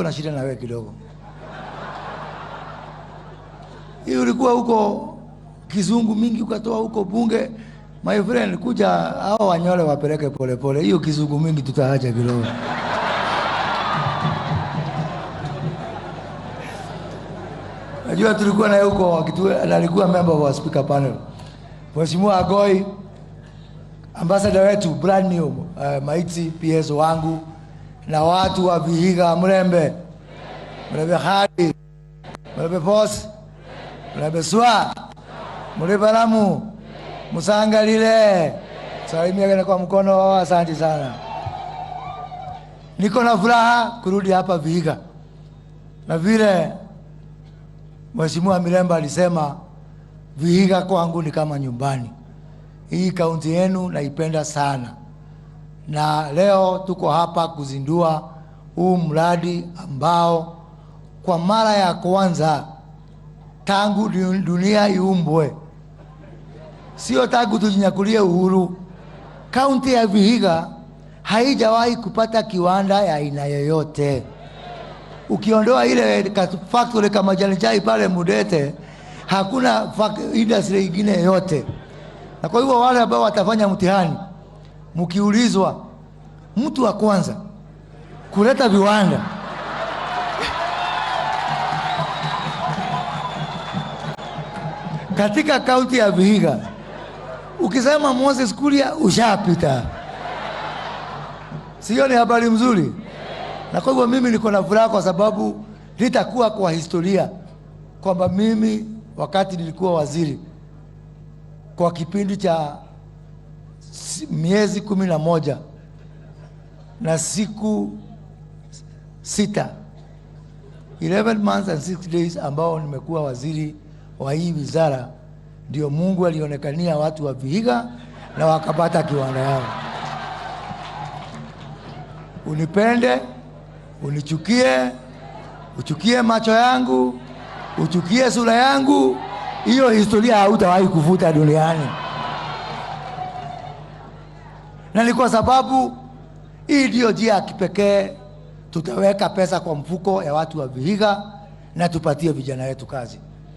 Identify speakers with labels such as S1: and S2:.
S1: na shida na wewe kidogo. Hii ulikuwa huko kizungu mingi ukatoa huko bunge. My friend, kuja hao Wanyole wapeleke pole pole. Hiyo kizungu mingi tutaacha kidogo. Najua tulikuwa na huko alikuwa member wa speaker panel. Mheshimiwa Agoi, ambassador wetu brand new, Maiti PS wangu na watu wa Vihiga, Mrembe Hadi, Mrembe Boss, Mrembe Swa, Mrembe Lamu, Musangalile. Salimia kwa mkono, asante sana. Niko na furaha kurudi hapa Vihiga. Na vile Mheshimiwa Miremba alisema, Vihiga kwangu ni kama nyumbani. Hii kaunti yenu naipenda sana. Na leo tuko hapa kuzindua huu mradi ambao kwa mara ya kwanza tangu dunia iumbwe, sio tangu tujinyakulie uhuru, kaunti ya Vihiga haijawahi kupata kiwanda ya aina yoyote. Ukiondoa ile factory kama majani chai pale Mudete, hakuna industry nyingine yote. Na kwa hivyo wale ambao watafanya mtihani, mkiulizwa mtu wa kwanza kuleta viwanda katika kaunti ya Vihiga, ukisema Moses Kuria ushapita. Sio ni habari mzuri? Na kwa hivyo mimi niko na furaha kwa sababu litakuwa kwa historia kwamba mimi wakati nilikuwa waziri kwa kipindi cha miezi 11 na siku 6, 11 months and 6 days ambao nimekuwa waziri wa hii wizara, ndio Mungu alionekania watu wa Vihiga na wakapata kiwanda yao. Unipende, unichukie, uchukie macho yangu, uchukie sura yangu, hiyo historia hautawahi kufuta duniani. Na ni kwa sababu hii ndio njia ya kipekee tutaweka pesa kwa mfuko ya watu wa Vihiga na tupatie vijana wetu kazi.